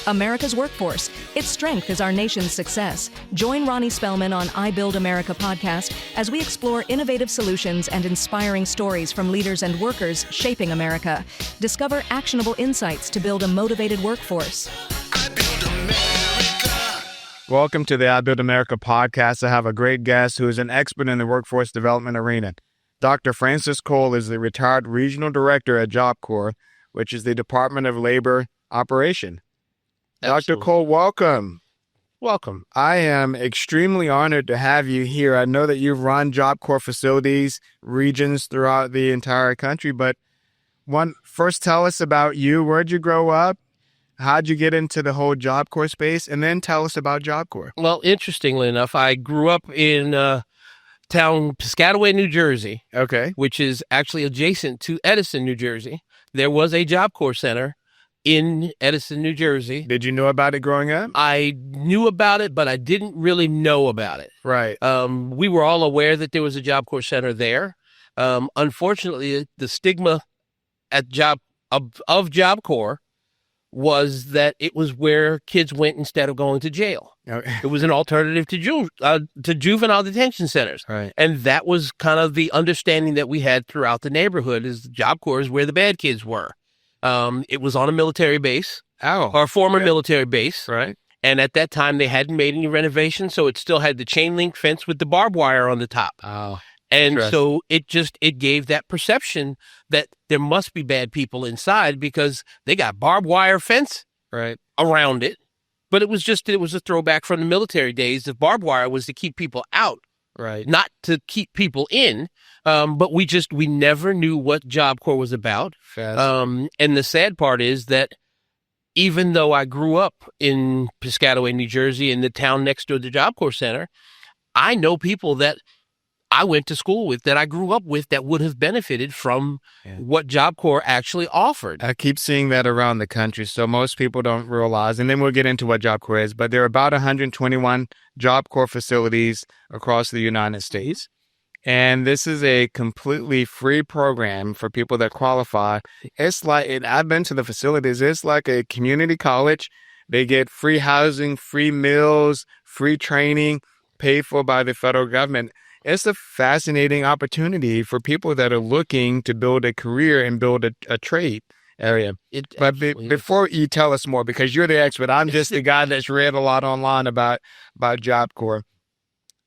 America's workforce. Its strength is our nation's success. Join Ronnie Spellman on I Build America podcast as we explore innovative solutions and inspiring stories from leaders and workers shaping America. Discover actionable insights to build a motivated workforce. Welcome to the I Build America podcast. I have a great guest who is an expert in the workforce development arena. Dr. Francis Cole is the retired regional director at JobCore, which is the Department of Labor operation. Absolutely. Dr. Cole, welcome. Welcome. I am extremely honored to have you here. I know that you've run JobCore facilities, regions throughout the entire country, but first tell us about you. Where'd you grow up? How'd you get into the whole JobCore space? And then tell us about JobCore. Well, interestingly enough, I grew up in town Piscataway, New Jersey, Okay. which is actually adjacent to Edison, New Jersey. There was a JobCore center in Edison, New Jersey. Did you know about it growing up? I knew about it, but I didn't really know about it. Right. We were all aware that there was a JobCore center there. Unfortunately, the stigma of JobCore was that it was where kids went instead of going to jail. Okay. It was an alternative to juvenile detention centers. Right. And that was kind of the understanding that we had throughout the neighborhood, is the JobCore is where the bad kids were. It was on a military base, or a former military base. Right. And at that time, they hadn't made any renovations, so it still had the chain link fence with the barbed wire on the top. Oh. And so it gave that perception that there must be bad people inside because they got barbed wire fence around it. But it was a throwback from the military days. The barbed wire was to keep people out, not to keep people in. But we never knew what JobCore was about. And the sad part is that even though I grew up in Piscataway, New Jersey, in the town next door to the JobCore Center, I know people that I went to school with, that I grew up with, that would have benefited from what JobCore actually offered. I keep seeing that around the country, so most people don't realize, and then we'll get into what JobCore is, but there are about 121 JobCore facilities across the United States. And this is a completely free program for people that qualify. It's like, I've been to the facilities, it's like a community college. They get free housing, free meals, free training, paid for by the federal government. It's a fascinating opportunity for people that are looking to build a career and build a trade area. But before you tell us more, because you're the expert, I'm just the guy that's read a lot online about JobCore.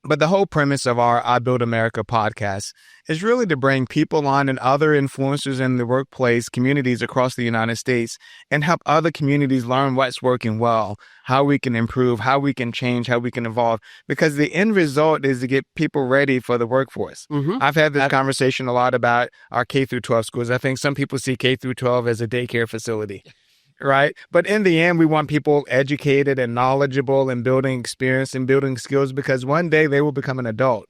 But the whole premise of our I Build America podcast is really to bring people on and other influencers in the workplace communities across the United States and help other communities learn what's working well, how we can improve, how we can change, how we can evolve, because the end result is to get people ready for the workforce. Mm-hmm. I've had this conversation a lot about our K through 12 schools. I think some people see K through 12 as a daycare facility. Right. But in the end, we want people educated and knowledgeable and building experience and building skills, because one day they will become an adult,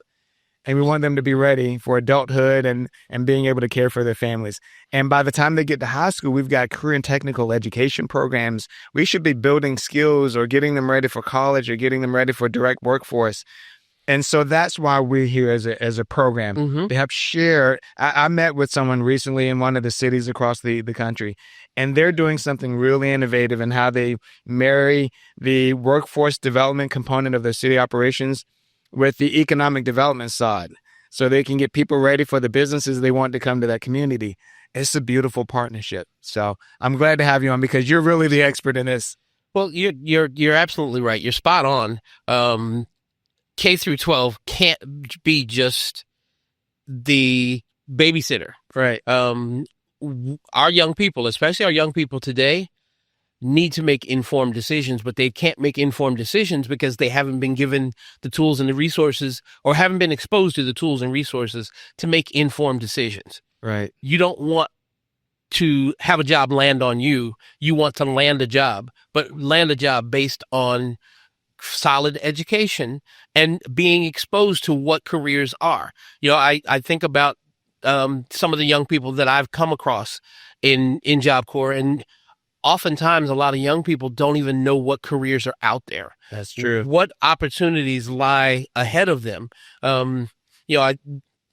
and we want them to be ready for adulthood and being able to care for their families. And by the time they get to high school, we've got career and technical education programs. We should be building skills or getting them ready for college or getting them ready for direct workforce. And so that's why we're here as a program to help share. I met with someone recently in one of the cities across the country, and they're doing something really innovative in how they marry the workforce development component of their city operations with the economic development side, so they can get people ready for the businesses they want to come to that community. It's a beautiful partnership. So I'm glad to have you on, because you're really the expert in this. Well, you're absolutely right. You're spot on. K through 12 can't be just the babysitter. Right. Our young people, especially our young people today, need to make informed decisions, but they can't make informed decisions because they haven't been given the tools and the resources, or haven't been exposed to the tools and resources to make informed decisions. Right. You don't want to have a job land on you. You want to land a job, but land a job based on solid education and being exposed to what careers are. You know, I think about some of the young people that I've come across in JobCore, and oftentimes a lot of young people don't even know what careers are out there. That's true. What opportunities lie ahead of them. You know,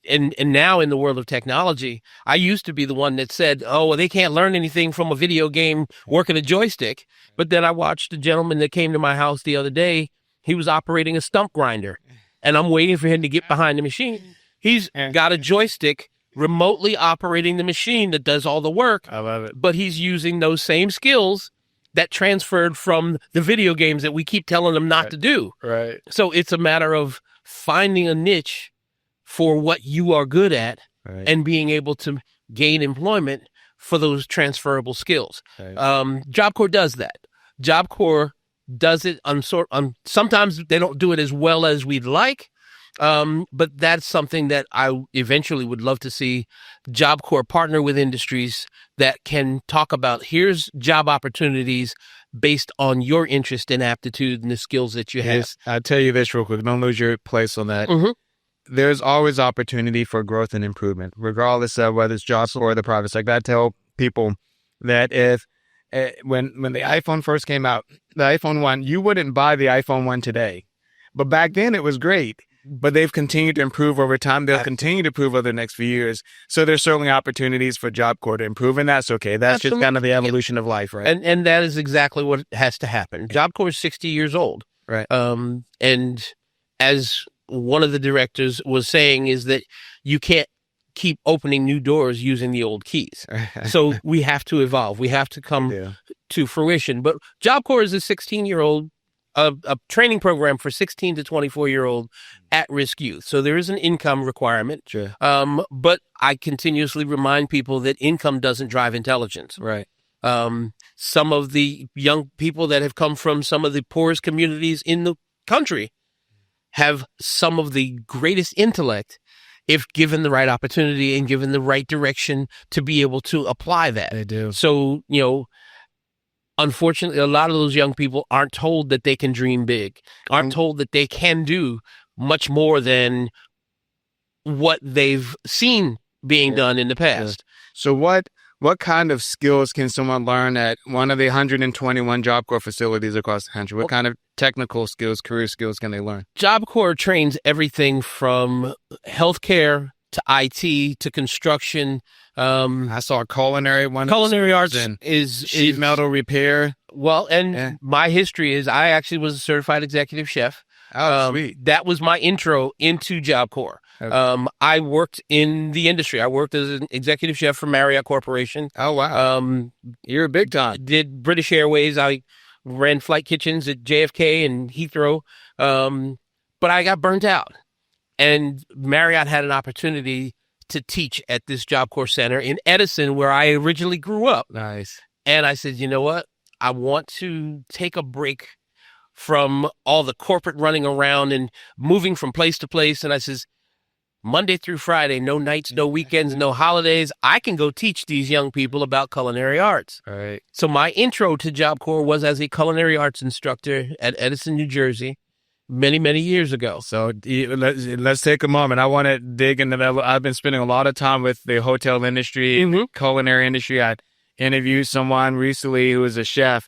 and now in the world of technology, I used to be the one that said, oh, well, they can't learn anything from a video game working a joystick. But then I watched a gentleman that came to my house the other day. He was operating a stump grinder, and I'm waiting for him to get behind the machine. He's got a joystick remotely operating the machine that does all the work. I love it. But he's using those same skills that transferred from the video games that we keep telling them not to do. Right. So it's a matter of finding a niche for what you are good at and being able to gain employment for those transferable skills. Right. JobCore does that. JobCore does it sometimes they don't do it as well as we'd like. But that's something that I eventually would love to see JobCore partner with industries that can talk about, here's job opportunities based on your interest and aptitude and the skills that you have. Yes, I'll tell you this real quick. Don't lose your place on that. Mm-hmm. There's always opportunity for growth and improvement, regardless of whether it's jobs or the private sector. I tell people that if when the iPhone first came out, the iPhone 1, you wouldn't buy the iPhone 1 today. But back then it was great. But they've continued to improve over time. They'll continue to improve over the next few years. So there's certainly opportunities for JobCore to improve, and that's okay. That's just kind of the evolution of life, right? And that is exactly what has to happen. JobCore is 60 years old. Right. And as one of the directors was saying, is that you can't keep opening new doors using the old keys. So we have to evolve. We have to come to fruition. But JobCore is a 16-year-old a training program for 16 to 24-year-old at-risk youth. So there is an income requirement. Sure. But I continuously remind people that income doesn't drive intelligence. Right. Some of the young people that have come from some of the poorest communities in the country have some of the greatest intellect if given the right opportunity and given the right direction to be able to apply that. They do. So, unfortunately, a lot of those young people aren't told that they can dream big, aren't told that they can do much more than what they've seen being done in the past. So what kind of skills can someone learn at one of the 121 JobCore facilities across the country? What kind of technical skills, career skills can they learn? JobCore trains everything from healthcare to IT to construction. I saw a culinary arts is sheet metal repair. Well, and my history is I actually was a certified executive chef. Oh, sweet. That was my intro into JobCore. Okay. I worked in the industry. I worked as an executive chef for Marriott Corporation. Oh, wow. You're a big time. Did British Airways. I ran flight kitchens at JFK and Heathrow. But I got burnt out. And Marriott had an opportunity to teach at this JobCore center in Edison, where I originally grew up. Nice. And I said, you know what? I want to take a break from all the corporate running around and moving from place to place. And I says, Monday through Friday, no nights, no weekends, no holidays. I can go teach these young people about culinary arts. All right. So my intro to JobCore was as a culinary arts instructor at Edison, New Jersey, many, many years ago. So let's take a moment. I want to dig into that. I've been spending a lot of time with the hotel industry, culinary industry. I interviewed someone recently who was a chef.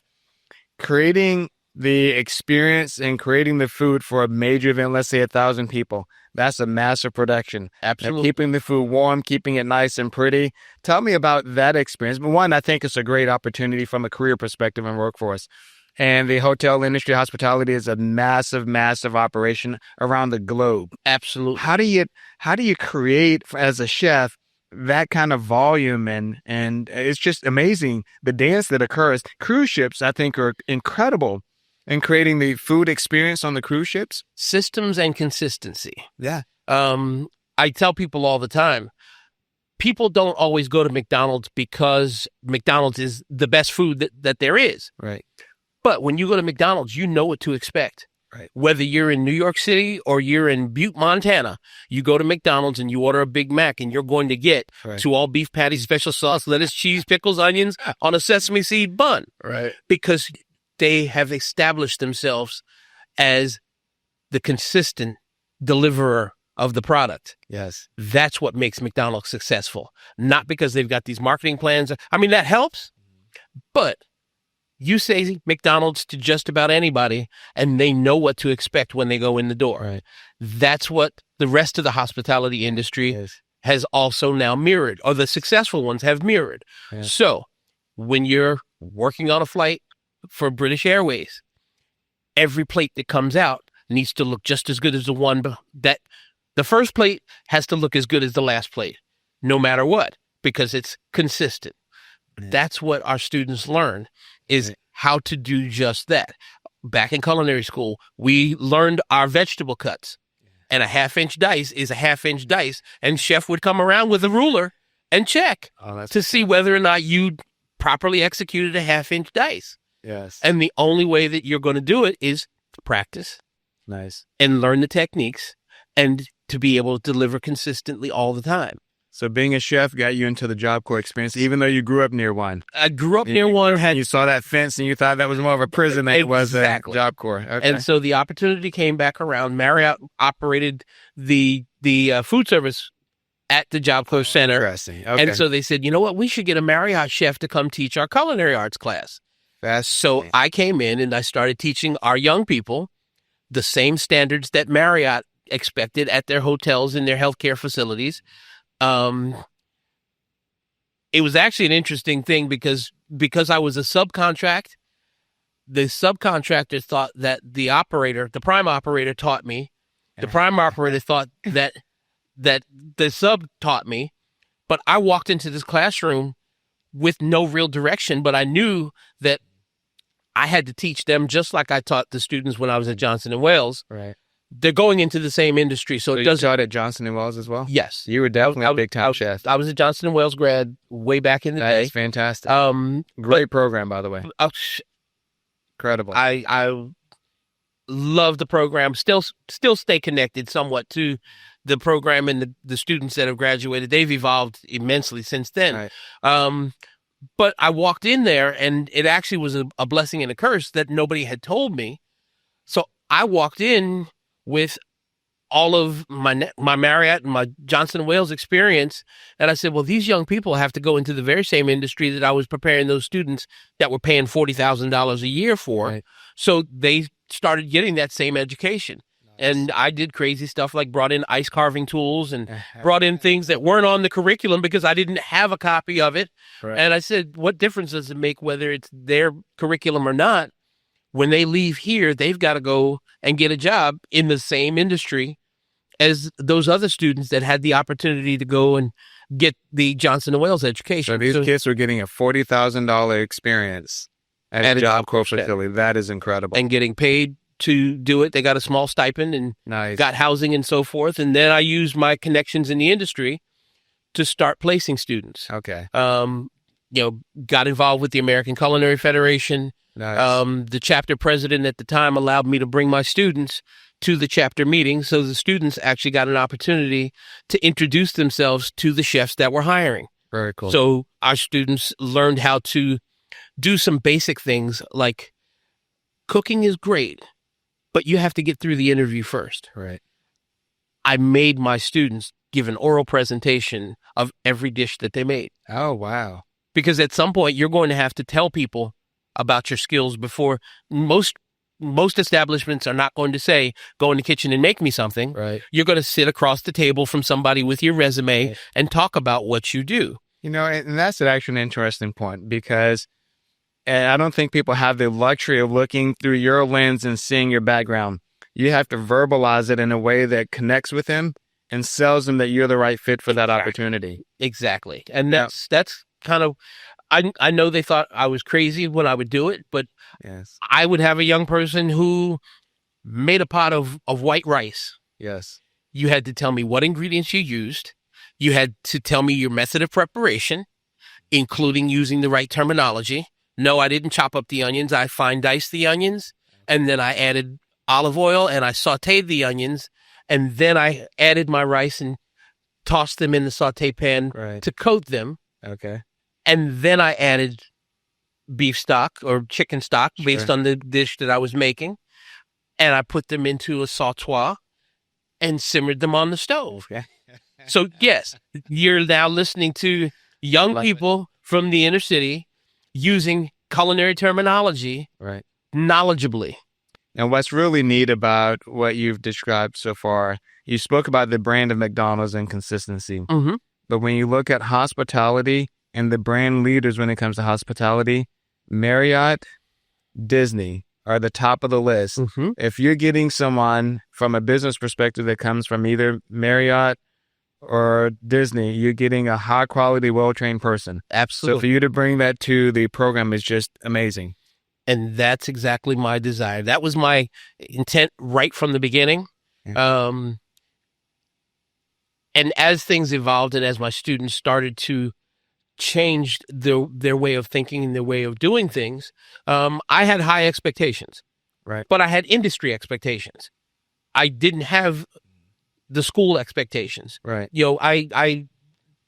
Creating the experience and creating the food for a major event, let's say 1,000 people, that's a massive production. Absolutely. And keeping the food warm, keeping it nice and pretty. Tell me about that experience. But one, I think it's a great opportunity from a career perspective and workforce. And the hotel industry, hospitality is a massive, massive operation around the globe. Absolutely. How do you create, as a chef, that kind of volume? And it's just amazing, the dance that occurs. Cruise ships, I think, are incredible in creating the food experience on the cruise ships. Systems and consistency. Yeah. I tell people all the time, people don't always go to McDonald's because McDonald's is the best food that there is. Right. But when you go to McDonald's, you know what to expect. Right. Whether you're in New York City or you're in Butte, Montana, you go to McDonald's and you order a Big Mac and you're going to get 2 all-beef patties, special sauce, lettuce, cheese, pickles, onions on a sesame seed bun. Right. Because they have established themselves as the consistent deliverer of the product. Yes. That's what makes McDonald's successful. Not because they've got these marketing plans. I mean, that helps, but You say McDonald's to just about anybody, and they know what to expect when they go in the door. Right. That's what the rest of the hospitality industry has also now mirrored, or the successful ones have mirrored. Yeah. So when you're working on a flight for British Airways, every plate that comes out needs to look just as good as the one that the first plate has to look as good as the last plate, no matter what, because it's consistent. Yeah. That's what our students learn, is how to do just that. Back in culinary school, we learned our vegetable cuts, and a 1/2-inch dice is a 1/2-inch dice, and chef would come around with a ruler and check to see whether or not you properly executed a 1/2-inch dice. Yes. And the only way that you're going to do it is to practice. Nice. And learn the techniques, and to be able to deliver consistently all the time. So being a chef got you into the JobCore experience, even though you grew up near one. I grew up near one. You saw that fence and you thought that was more of a prison than it was a JobCore. Okay. And so the opportunity came back around. Marriott operated the food service at the JobCore Center. Interesting. Okay. And so they said, you know what, we should get a Marriott chef to come teach our culinary arts class. So I came in and I started teaching our young people the same standards that Marriott expected at their hotels and their healthcare facilities. It was actually an interesting thing because I was a subcontract. The subcontractor thought that the prime operator taught me. The prime operator thought that the sub taught me. But I walked into this classroom with no real direction, but I knew that I had to teach them just like I taught the students when I was at Johnson & Wales. Right. They're going into the same industry, so it doesn't. You taught at Johnson & Wales as well? Yes. You were definitely a big-time chef. I was a Johnson & Wales grad way back in the day. That's fantastic. Great program, by the way. Incredible. I love the program. Still stay connected somewhat to the program and the students that have graduated. They've evolved immensely since then. Right. But I walked in there, and it actually was a blessing and a curse that nobody had told me. So I walked in with all of my Marriott and my Johnson & Wales experience, and I said, well, these young people have to go into the very same industry that I was preparing those students that were paying $40,000 a year for. Right. So they started getting that same education. And I did crazy stuff like brought in ice carving tools and brought in things that weren't on the curriculum because I didn't have a copy of it. Right. And I said, what difference does it make whether it's their curriculum or not? When they leave here, they've got to go and get a job in the same industry as those other students that had the opportunity to go and get the Johnson & Wales education. So these kids are getting a $40,000 experience at a JobCore facility. That is incredible. And getting paid to do it. They got a small stipend and got housing and so forth. And then I used my connections in the industry to start placing students. Okay. Got involved with the American Culinary Federation. Nice. The chapter president at the time allowed me to bring my students to the chapter meeting. So the students actually got an opportunity to introduce themselves to the chefs that were hiring. Very cool. So our students learned how to do some basic things like cooking is great, but you have to get through the interview first. Right. I made my students give an oral presentation of every dish that they made. Oh, wow. Because at some point, you're going to have to tell people about your skills before most establishments are not going to say, go in the kitchen and make me something. Right. You're going to sit across the table from somebody with your resume and talk about what you do. And that's actually an interesting point because I don't think people have the luxury of looking through your lens and seeing your background. You have to verbalize it in a way that connects with them and sells them that you're the right fit for that opportunity. Exactly. And that's kind of, I know they thought I was crazy when I would do it, but I would have a young person who made a pot of white rice. Yes. You had to tell me what ingredients you used. You had to tell me your method of preparation, including using the right terminology. No, I didn't chop up the onions. I fine diced the onions, and then I added olive oil, and I sautéed the onions, and then I added my rice and tossed them in the sauté pan to coat them. Okay. And then I added beef stock or chicken stock based on the dish that I was making, and I put them into a sautoir and simmered them on the stove. Okay. So, yes, you're now listening to young people from the inner city using culinary terminology Right. knowledgeably. And what's really neat about what you've described so far, you spoke about the brand of McDonald's and consistency. Mm-hmm. But when you look at hospitality and the brand leaders when it comes to hospitality, Marriott, Disney are the top of the list. Mm-hmm. If you're getting someone from a business perspective that comes from either Marriott or Disney, you're getting a high quality, well-trained person. Absolutely. So for you to bring that to the program is just amazing. And that's exactly my desire. That was my intent right from the beginning. Yeah. And as things evolved and as my students started to change their way of thinking and their way of doing things, I had high expectations. Right. But I had industry expectations. I didn't have the school expectations. Right. I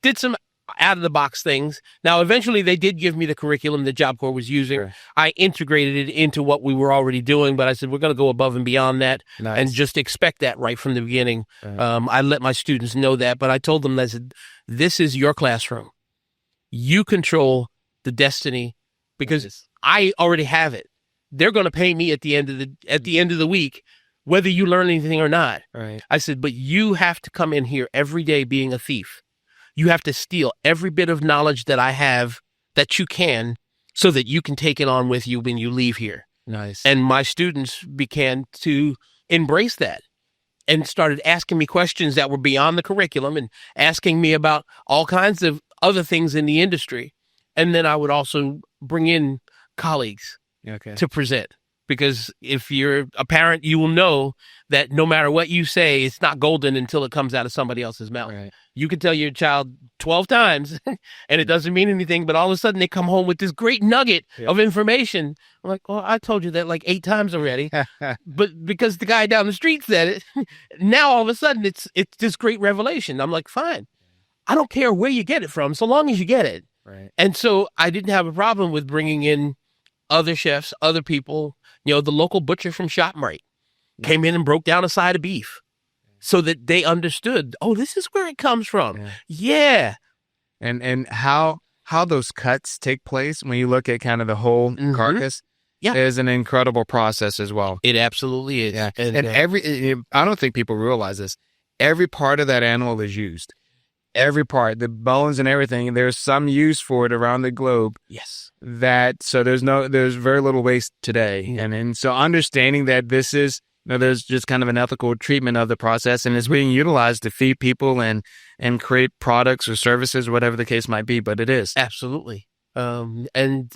did some out-of-the-box things. Now, eventually, they did give me the curriculum that JobCore was using. Sure. I integrated it into what we were already doing, but I said, we're going to go above and beyond that. Nice. And just expect that right from the beginning. Right. I let my students know that, but I told them, I said, this is your classroom. You control the destiny because I already have it. They're going to pay me at the end of the week, whether you learn anything or not. Right. I said, but you have to come in here every day being a thief. You have to steal every bit of knowledge that I have that you can so that you can take it on with you when you leave here. Nice. And my students began to embrace that and started asking me questions that were beyond the curriculum and asking me about all kinds of other things in the industry. And then I would also bring in colleagues to present. Because if you're a parent, you will know that no matter what you say, it's not golden until it comes out of somebody else's mouth. Right. You can tell your child 12 times and it doesn't mean anything, but all of a sudden they come home with this great nugget of information. I'm like, well, I told you that like 8 times already. But because the guy down the street said it, now all of a sudden it's this great revelation. I'm like, fine. I don't care where you get it from, so long as you get it. Right. And so I didn't have a problem with bringing in other chefs, other people. The local butcher from ShopRite came in and broke down a side of beef so that they understood, oh, this is where it comes from. Yeah. And how those cuts take place when you look at kind of the whole carcass is an incredible process as well. It absolutely is. Yeah. And I don't think people realize this. Every part of that animal is used. Every part, the bones and everything, there's some use for it around the globe. Yes. So there's very little waste today. Yeah. And so understanding that this is, there's just kind of an ethical treatment of the process and it's being utilized to feed people and create products or services, whatever the case might be, but it is. Absolutely. And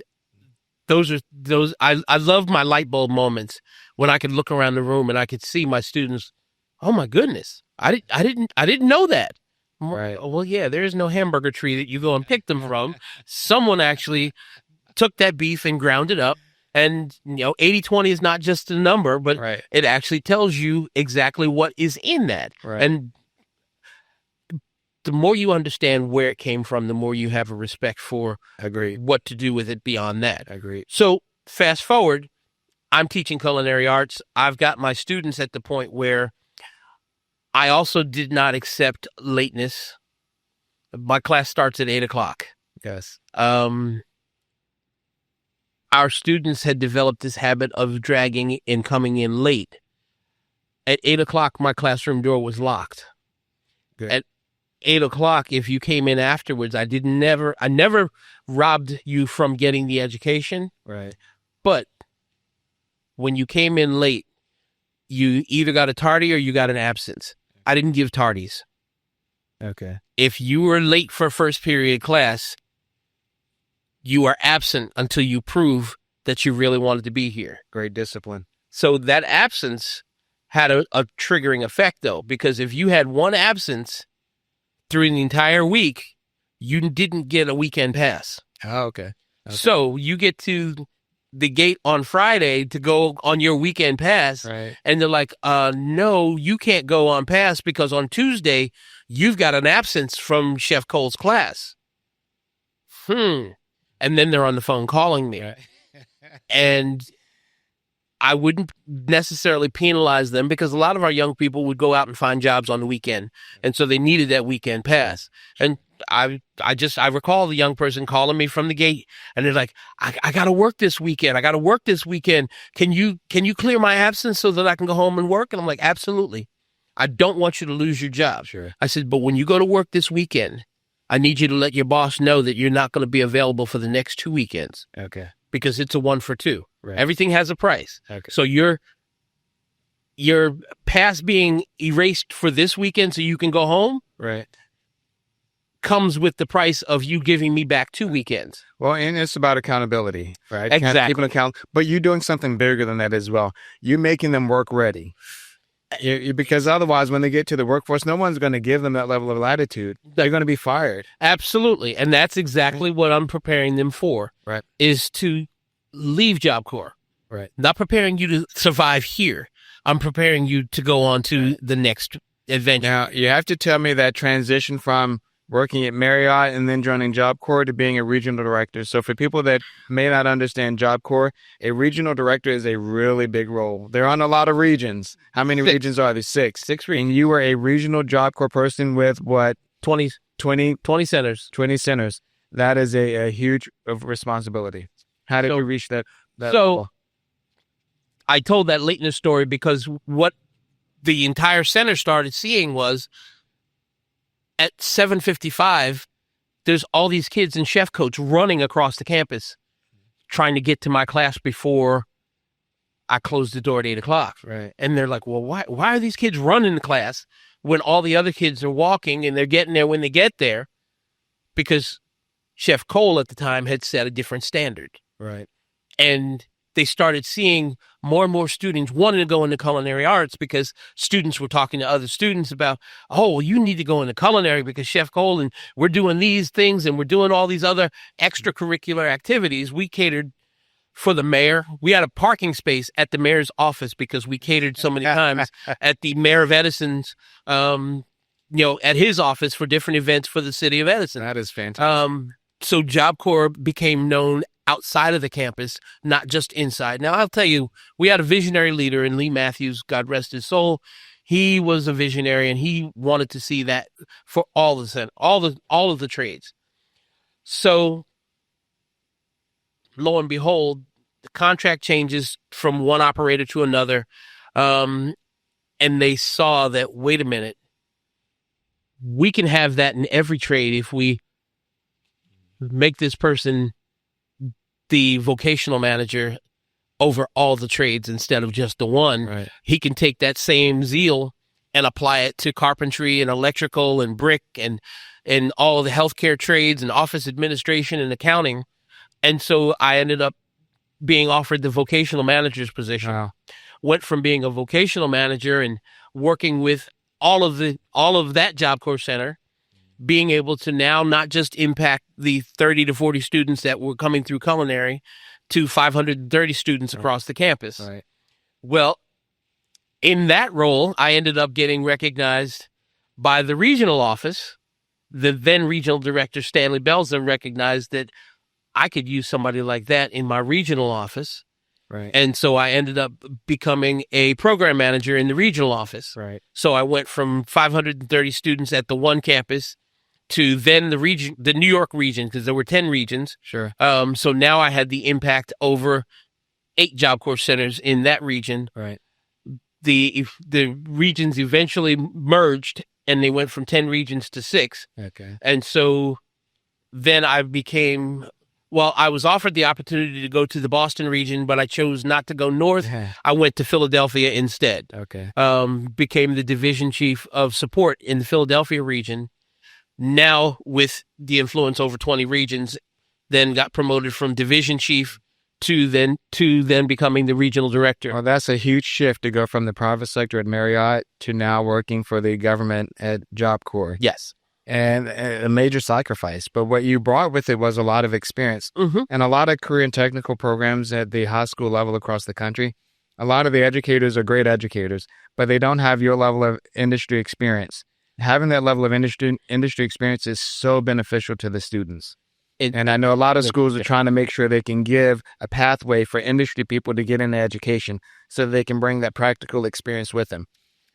I love my light bulb moments when I could look around the room and I could see my students. Oh my goodness. I didn't know that. Right. Well, yeah, there is no hamburger tree that you go and pick them from. Someone actually took that beef and ground it up. And, 80-20 is not just a number, but it actually tells you exactly what is in that. Right. And the more you understand where it came from, the more you have a respect for what to do with it beyond that. Agreed. So fast forward, I'm teaching culinary arts. I've got my students at the point where I also did not accept lateness. My class starts at 8:00. Yes. Our students had developed this habit of dragging and coming in late. At 8:00, my classroom door was locked. Good. At 8:00, if you came in afterwards, I never robbed you from getting the education. Right. But when you came in late, you either got a tardy or you got an absence. I didn't give tardies. Okay. If you were late for first period class, you are absent until you prove that you really wanted to be here. Great discipline. So that absence had a triggering effect, though, because if you had one absence through the entire week, you didn't get a weekend pass. Oh, okay. So you get to the gate on Friday to go on your weekend pass. Right. And they're like, no, you can't go on pass because on Tuesday, you've got an absence from Chef Cole's class. And then they're on the phone calling me. Right. And I wouldn't necessarily penalize them because a lot of our young people would go out and find jobs on the weekend. And so they needed that weekend pass. And I recall the young person calling me from the gate, and they're like, I got to work this weekend. I got to work this weekend. Can you clear my absence so that I can go home and work? And I'm like, absolutely. I don't want you to lose your job. Sure. I said, but when you go to work this weekend, I need you to let your boss know that you're not going to be available for the next 2 weekends. Okay. Because it's a 1 for 2. Right. Everything has a price. Okay. So your past being erased for this weekend so you can go home, right, comes with the price of you giving me back 2 weekends. Well, and it's about accountability, right? Exactly. People account, but you're doing something bigger than that as well. You're making them work ready. Because otherwise, when they get to the workforce, no one's going to give them that level of latitude. They're going to be fired. Absolutely. And that's exactly what I'm preparing them for, right? Is to leave JobCore. Right. Not preparing you to survive here. I'm preparing you to go on to the next adventure. Now, you have to tell me that transition from working at Marriott and then joining JobCore to being a regional director. So for people that may not understand JobCore, a regional director is a really big role. They're on a lot of regions. How many regions are there? 6. 6 regions. And you were a regional JobCore person with what? 20 centers. 20 centers. That is a huge responsibility. How did you reach that level? I told that late in the story because what the entire center started seeing was at 7:55, there's all these kids in chef coats running across the campus trying to get to my class before I closed the door at 8 o'clock. Right. And they're like, well, why are these kids running to class when all the other kids are walking and they're getting there when they get there? Because Chef Cole at the time had set a different standard. Right. And they started seeing more and more students wanting to go into culinary arts because students were talking to other students about, oh, well, you need to go into culinary because Chef Cole and we're doing these things and we're doing all these other extracurricular activities. We catered for the mayor. We had a parking space at the mayor's office because we catered so many times at the mayor of Edison's, at his office for different events for the city of Edison. That is fantastic. So JobCore became known outside of the campus, not just inside. Now, I'll tell you, we had a visionary leader in Lee Matthews, God rest his soul. He was a visionary, and he wanted to see that for all of the trades. So, lo and behold, the contract changes from one operator to another, and they saw that, wait a minute, we can have that in every trade if we make this person the vocational manager over all the trades instead of just the one. Right. He can take that same zeal and apply it to carpentry and electrical and brick and all of the healthcare trades and office administration and accounting. And so I ended up being offered the vocational manager's position. Wow. Went from being a vocational manager and working with all of that JobCore center, being able to now not just impact the 30 to 40 students that were coming through culinary to 530 students across the campus. Right. Well, in that role, I ended up getting recognized by the regional office. The then regional director, Stanley Belza, recognized that I could use somebody like that in my regional office. Right. And so I ended up becoming a program manager in the regional office. Right. So I went from 530 students at the one campus to then the New York region, because there were 10 regions. Sure. So now I had the impact over 8 JobCore centers in that region. Right. The regions eventually merged, and they went from 10 regions to 6. Okay. And so then I was offered the opportunity to go to the Boston region, but I chose not to go north. I went to Philadelphia instead. Okay. Became the division chief of support in the Philadelphia region. Now, with the influence over 20 regions, then got promoted from division chief to then becoming the regional director. Well, that's a huge shift to go from the private sector at Marriott to now working for the government at JobCore. Yes. And a major sacrifice. But what you brought with it was a lot of experience and a lot of career and technical programs at the high school level across the country. A lot of the educators are great educators, but they don't have your level of industry experience. Having that level of industry experience is so beneficial to the students. And I know a lot of schools are trying to make sure they can give a pathway for industry people to get into education so they can bring that practical experience with them.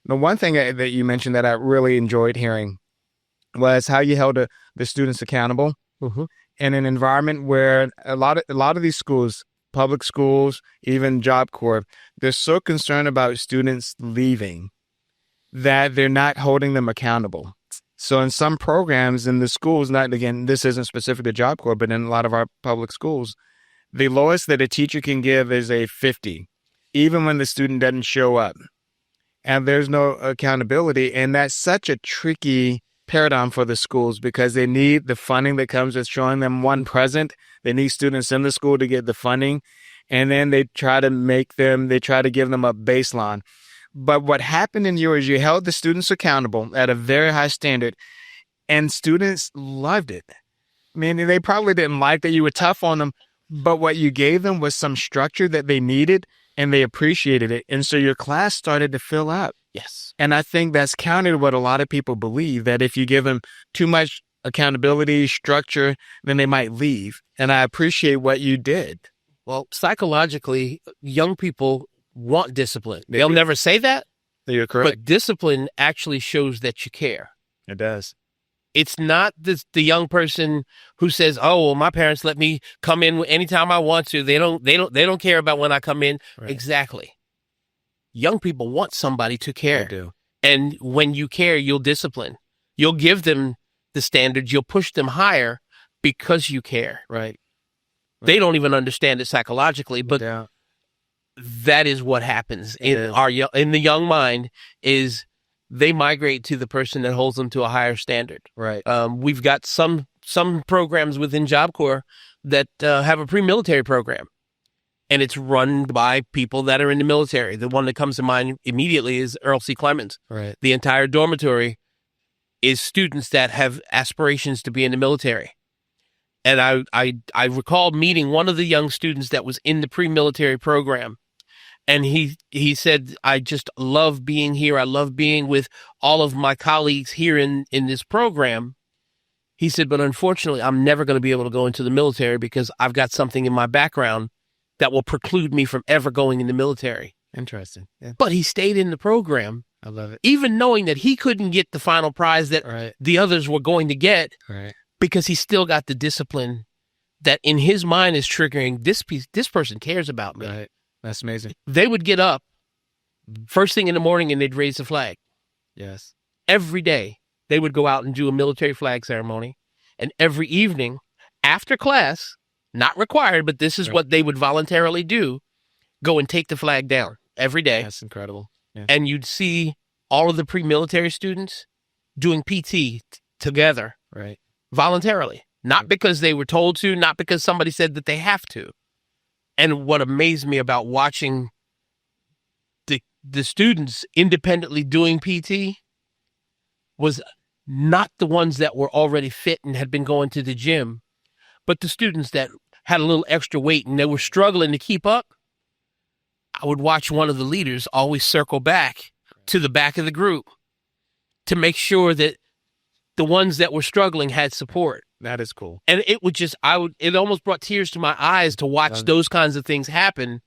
The one thing that you mentioned that I really enjoyed hearing was how you held the students accountable in an environment where a lot of these schools, public schools, even Job Corps, they're so concerned about students leaving that they're not holding them accountable. So in some programs in the schools, not again, this isn't specific to Job Corps, but in a lot of our public schools, the lowest that a teacher can give is a 50, even when the student doesn't show up. And there's no accountability. And that's such a tricky paradigm for the schools because they need the funding that comes with showing them one present. They need students in the school to get the funding. And then they try to give them a baseline. But what happened in you is you held the students accountable at a very high standard, and students loved it. I mean, they probably didn't like that you were tough on them, but what you gave them was some structure that they needed, and they appreciated it. And so your class started to fill up. Yes. And I think that's counter to what a lot of people believe, that if you give them too much accountability, structure, then they might leave. And I appreciate what you did. Well, psychologically, young people want discipline. They'll never say that. You're correct. But discipline actually shows that you care. It does. It's not the young person who says, "Oh, well, my parents let me come in anytime I want to. They don't care about when I come in." Right. Exactly. Young people want somebody to care. They do. And when you care, you'll discipline. You'll give them the standards. You'll push them higher because you care. Right. They don't even understand it psychologically, but that is what happens in the young mind. Is they migrate to the person that holds them to a higher standard. Right. We've got some programs within JobCore that have a pre-military program, and it's run by people that are in the military. The one that comes to mind immediately is Earl C. Clemens. Right. The entire dormitory is students that have aspirations to be in the military. And I recall meeting one of the young students that was in the pre-military program. And he said, "I just love being here. I love being with all of my colleagues here in this program." He said, "But unfortunately, I'm never going to be able to go into the military because I've got something in my background that will preclude me from ever going in the military." Interesting. Yeah. But he stayed in the program. I love it. Even knowing that he couldn't get the final prize that the others were going to get, because he still got the discipline that in his mind is triggering, this person cares about me. Right. That's amazing. They would get up first thing in the morning and they'd raise the flag. Yes. Every day they would go out and do a military flag ceremony. And every evening after class, not required, but this is what they would voluntarily do, go and take the flag down every day. That's incredible. Yeah. And you'd see all of the pre-military students doing PT together. Right. Voluntarily. Not because they were told to, not because somebody said that they have to. And what amazed me about watching the students independently doing PT was not the ones that were already fit and had been going to the gym, but the students that had a little extra weight and they were struggling to keep up. I would watch one of the leaders always circle back to the back of the group to make sure that the ones that were struggling had support. That is cool. And it would it almost brought tears to my eyes to watch those kinds of things happen,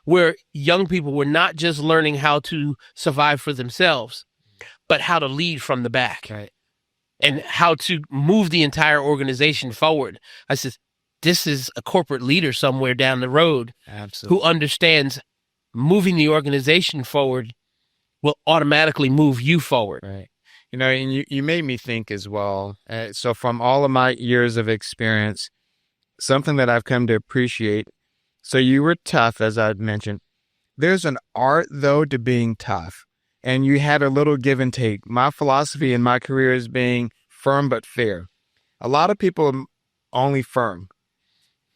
where young people were not just learning how to survive for themselves, but how to lead from the back. Right. And how to move the entire organization forward. I said, this is a corporate leader somewhere down the road. Absolutely. Who understands moving the organization forward will automatically move you forward. Right. You know, and you made me think as well. So from all of my years of experience, something that I've come to appreciate. So you were tough, as I mentioned. There's an art, though, to being tough. And you had a little give and take. My philosophy in my career is being firm but fair. A lot of people are only firm.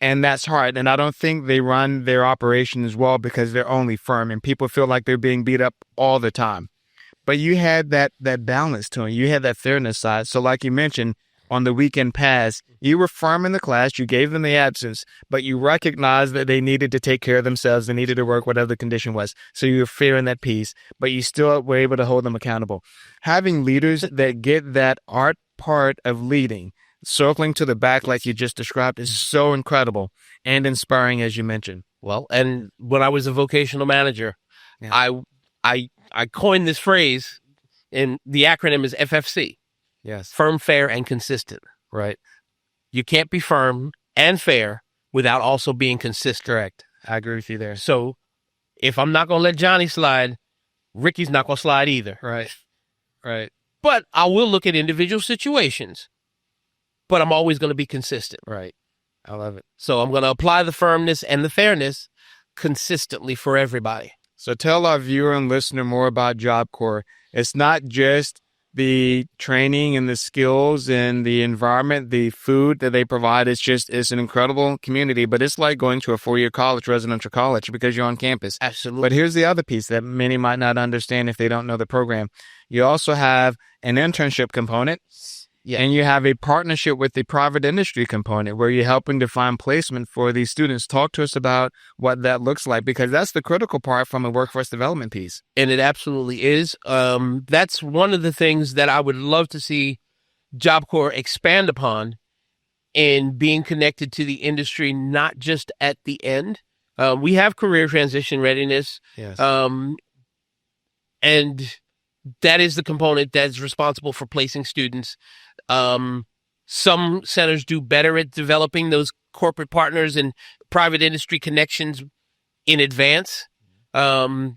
And that's hard. And I don't think they run their operation as well because they're only firm. And people feel like they're being beat up all the time. But you had that balance to it. You had that fairness side. So like you mentioned, on the weekend pass, you were firm in the class. You gave them the absence, but you recognized that they needed to take care of themselves. They needed to work, whatever the condition was. So you were fair in that piece, but you still were able to hold them accountable. Having leaders that get that art part of leading, circling to the back like you just described, is so incredible and inspiring, as you mentioned. Well, and when I was a vocational manager, I coined this phrase, and the acronym is FFC. Yes. Firm, fair, and consistent. Right. You can't be firm and fair without also being consistent. Correct. I agree with you there. So if I'm not going to let Johnny slide, Ricky's not going to slide either. Right. Right. But I will look at individual situations, but I'm always going to be consistent. Right. I love it. So I'm going to apply the firmness and the fairness consistently for everybody. So tell our viewer and listener more about JobCore. It's not just the training and the skills and the environment, the food that they provide. It's an incredible community, but it's like going to a 4-year college, residential college, because you're on campus. Absolutely. But here's the other piece that many might not understand if they don't know the program. You also have an internship component. Yeah. And you have a partnership with the private industry component where you're helping to find placement for these students. Talk to us about what that looks like, because that's the critical part from a workforce development piece. And it absolutely is. That's one of the things that I would love to see JobCore expand upon in being connected to the industry, not just at the end. We have career transition readiness. Yes. And that is the component that's responsible for placing students. Some centers do better at developing those corporate partners and private industry connections in advance. Big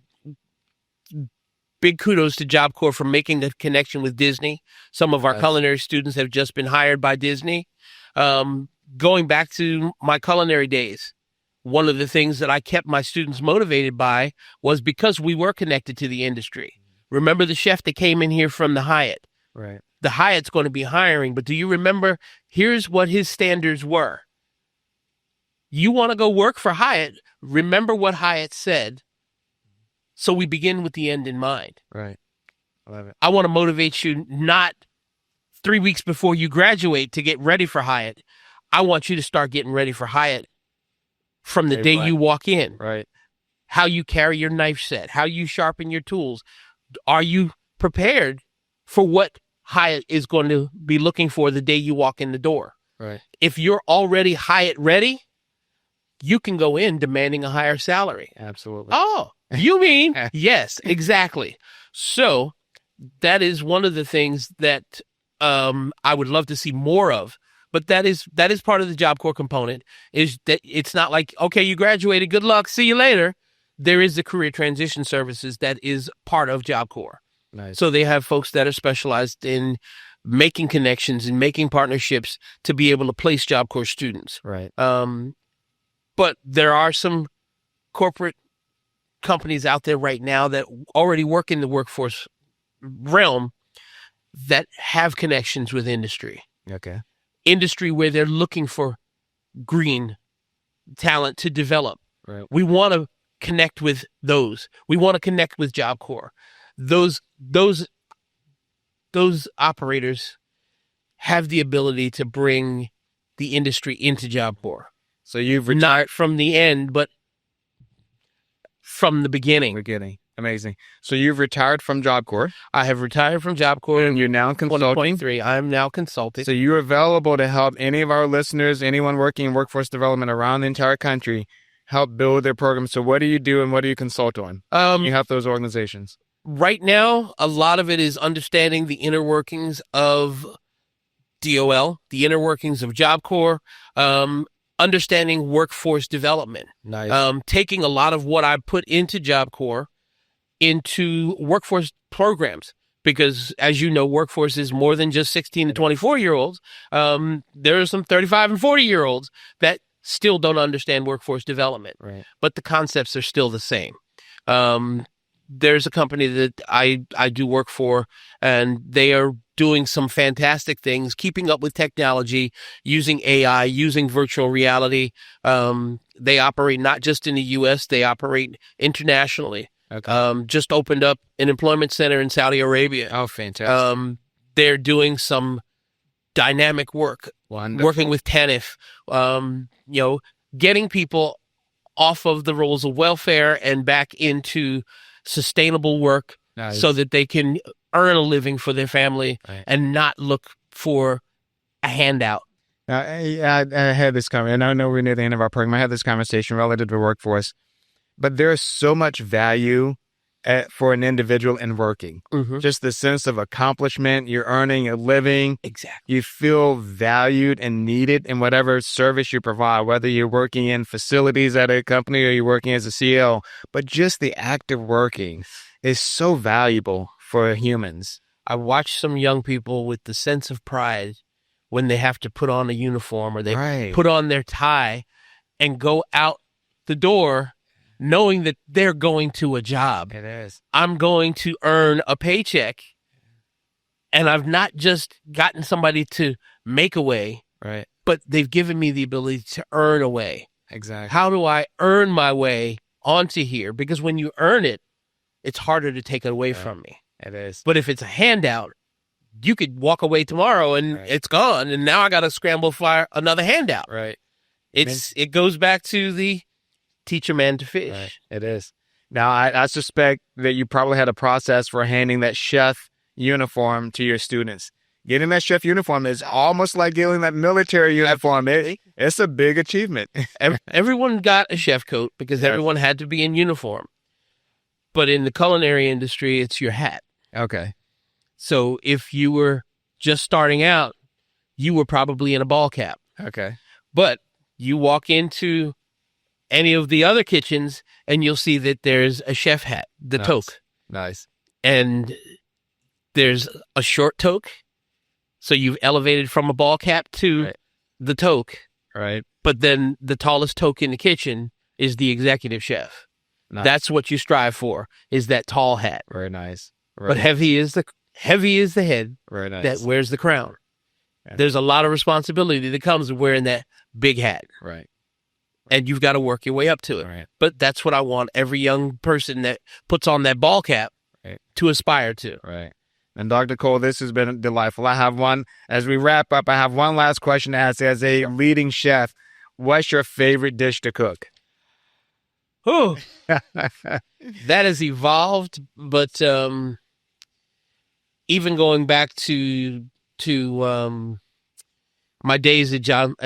kudos to JobCore for making the connection with Disney. Some of our culinary students have just been hired by Disney. Going back to my culinary days, one of the things that I kept my students motivated by was because we were connected to the industry. Remember the chef that came in here from the Hyatt? Right. The Hyatt's going to be hiring, but do you remember, here's what his standards were. You want to go work for Hyatt, remember what Hyatt said. So we begin with the end in mind. Right. I love it. I want to motivate you not 3 weeks before you graduate to get ready for Hyatt. I want you to start getting ready for Hyatt from the day you walk in. Right. How you carry your knife set, how you sharpen your tools. Are you prepared for what Hyatt is going to be looking for the day you walk in the door? Right. If you're already Hyatt ready, you can go in demanding a higher salary. Absolutely. Oh, you mean? Yes, exactly. So that is one of the things that I would love to see more of. But that is part of the JobCore component, is that it's not like, okay, you graduated, good luck, see you later. There is the career transition services that is part of JobCore. Nice. So they have folks that are specialized in making connections and making partnerships to be able to place JobCore students. Right. But there are some corporate companies out there right now that already work in the workforce realm that have connections with industry. Okay. Industry where they're looking for green talent to develop. Right. We want to connect with those. We want to connect with JobCore. Those operators have the ability to bring the industry into JobCore. So you've not from the end, but from the beginning. Amazing. So you've retired from JobCore. I have retired from JobCore. And you're now consulting. 2023. I'm now consulting. So you're available to help any of our listeners, anyone working in workforce development around the entire country, help build their program. So what do you do and what do you consult on? You help those organizations. Right now, a lot of it is understanding the inner workings of DOL, the inner workings of JobCore, understanding workforce development. Nice. Taking a lot of what I put into JobCore into workforce programs. Because, as you know, workforce is more than just 16 to 24-year-olds. There are some 35 and 40-year-olds that still don't understand workforce development. Right. But the concepts are still the same. There's a company that I do work for, and they are doing some fantastic things, keeping up with technology, using AI, using virtual reality. They operate not just in the U.S., they operate internationally. Okay. Just opened up an employment center in Saudi Arabia. Oh, fantastic. They're doing some dynamic work, Wonderful. working with TANF, getting people off of the roles of welfare and back into sustainable work. Nice. So that they can earn a living for their family. Right. And not look for a handout. I had this conversation, and I know we're near the end of our program. I had this conversation relative to workforce, but there's so much value for an individual in working. Just the sense of accomplishment. You're earning a living. Exactly. You feel valued and needed in whatever service you provide, whether you're working in facilities at a company or you're working as a CEO. But just the act of working is so valuable for humans. I watch some young people with the sense of pride when they have to put on a uniform or they put on their tie and go out the door knowing that they're going to a job. It is. I'm going to earn a paycheck, and I've not just gotten somebody to make a way, Right. but they've given me the ability to earn a way. Exactly. How do I earn my way onto here? Because when you earn it, it's harder to take it away from me. It is. But if it's a handout, you could walk away tomorrow and it's gone, and now I got to scramble for another handout. Right. It goes back to the teach a man to fish. Right. It is. Now, I suspect that you probably had a process for handing that chef uniform to your students. Getting that chef uniform is almost like getting that military uniform. It's a big achievement. Everyone got a chef coat because everyone had to be in uniform. But in the culinary industry, it's your hat. Okay. So if you were just starting out, you were probably in a ball cap. Okay. But you walk into any of the other kitchens and you'll see that there's a chef hat, the toque. Nice. And there's a short toque. So you've elevated from a ball cap to the toque. Right. But then the tallest toque in the kitchen is the executive chef. Nice. That's what you strive for, is that tall hat. Very nice. But heavy is the head Very nice. that wears the crown. Yeah. There's a lot of responsibility that comes with wearing that big hat. Right. And you've got to work your way up to it. Right. But that's what I want every young person that puts on that ball cap to aspire to. Right. And Dr. Cole, this has been delightful. As we wrap up, I have one last question to ask. As a leading chef, what's your favorite dish to cook? Oh, that has evolved, but even going back to my days at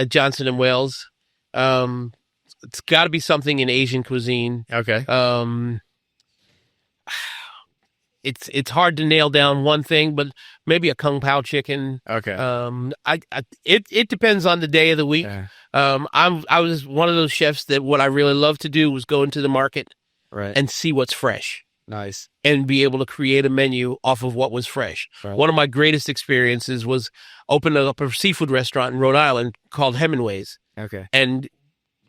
Johnson and Wales, it's got to be something in Asian cuisine. Okay. It's hard to nail down one thing, but maybe a Kung Pao chicken. Okay. It depends on the day of the week. Yeah. I was one of those chefs that what I really loved to do was go into the market and see what's fresh. Nice. And be able to create a menu off of what was fresh. Right. One of my greatest experiences was opening up a seafood restaurant in Rhode Island called Hemingway's. Okay. And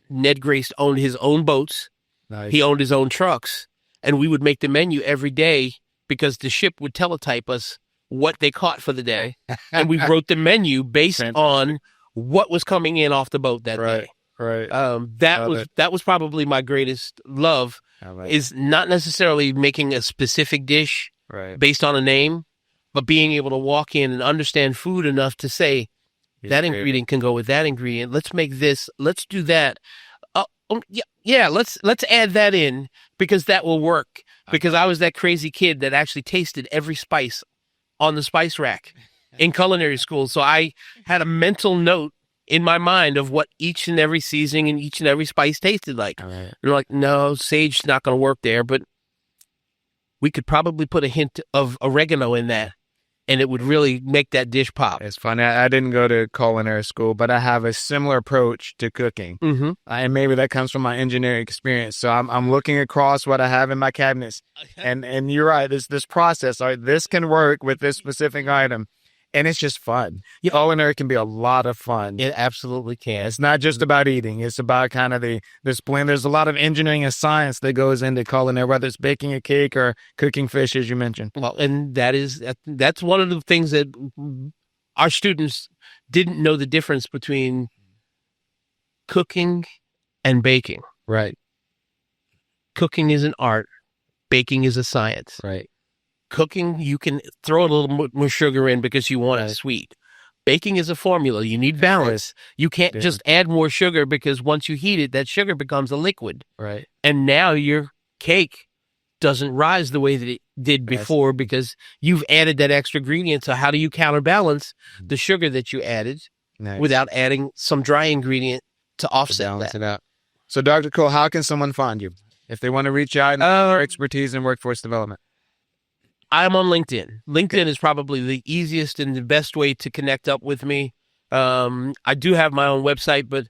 Ned Grace owned his own boats. Nice. He owned his own trucks. And we would make the menu every day because the ship would teletype us what they caught for the day. And we wrote the menu based on what was coming in off the boat that day. Right. That was probably my greatest love, is not necessarily making a specific dish based on a name, but being able to walk in and understand food enough to say, that ingredient can go with that ingredient. Let's make this. Let's do that. Let's add that in because that will work. Because I was that crazy kid that actually tasted every spice on the spice rack in culinary school. So I had a mental note in my mind of what each and every seasoning and each and every spice tasted like. Right. You're like, no, sage's not going to work there, but we could probably put a hint of oregano in that, and it would really make that dish pop. It's funny. I didn't go to culinary school, but I have a similar approach to cooking. Mm-hmm. And maybe that comes from my engineering experience. So I'm looking across what I have in my cabinets. And you're right. This process, this can work with this specific item. And it's just fun. Yeah. Culinary can be a lot of fun. It absolutely can. It's not just about eating. It's about kind of this blend. There's a lot of engineering and science that goes into culinary, whether it's baking a cake or cooking fish, as you mentioned. Well, and that's one of the things that our students didn't know the difference between cooking and baking. Right. Cooking is an art. Baking is a science. Right. Cooking, you can throw a little more sugar in because you want it sweet. Baking is a formula. You need balance. You can't just add more sugar because once you heat it, that sugar becomes a liquid. Right. And now your cake doesn't rise the way that it did before because you've added that extra ingredient. So how do you counterbalance the sugar that you added without adding some dry ingredient to offset that? It out. So, Dr. Cole, how can someone find you? if they want to reach out and our expertise in workforce development? I'm on LinkedIn. LinkedIn is probably the easiest and the best way to connect up with me. I do have my own website, but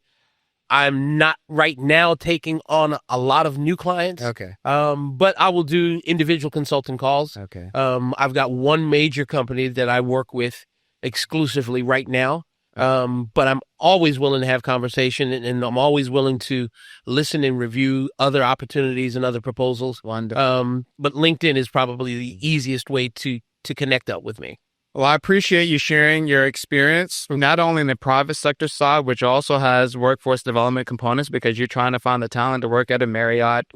I'm not right now taking on a lot of new clients. Okay. But I will do individual consulting calls. Okay. I've got one major company that I work with exclusively right now. But I'm always willing to have conversation, and I'm always willing to listen and review other opportunities and other proposals. Wonderful. But LinkedIn is probably the easiest way to connect up with me. Well, I appreciate you sharing your experience, not only in the private sector side, which also has workforce development components, because you're trying to find the talent to work at a Marriott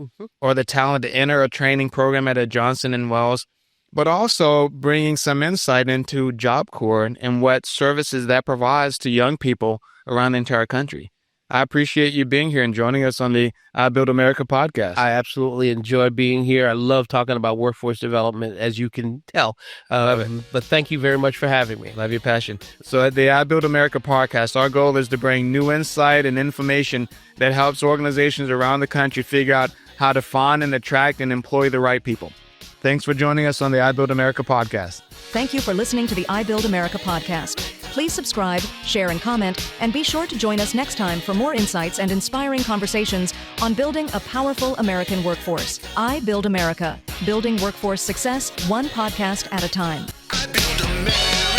or the talent to enter a training program at a Johnson & Wells, but also bringing some insight into JobCore and what services that provides to young people around the entire country. I appreciate you being here and joining us on the I Build America podcast. I absolutely enjoy being here. I love talking about workforce development, as you can tell. But thank you very much for having me. Love your passion. So at the I Build America podcast, our goal is to bring new insight and information that helps organizations around the country figure out how to find and attract and employ the right people. Thanks for joining us on the I Build America podcast. Thank you for listening to the I Build America podcast. Please subscribe, share, and comment, and be sure to join us next time for more insights and inspiring conversations on building a powerful American workforce. I Build America, building workforce success one podcast at a time. I build America.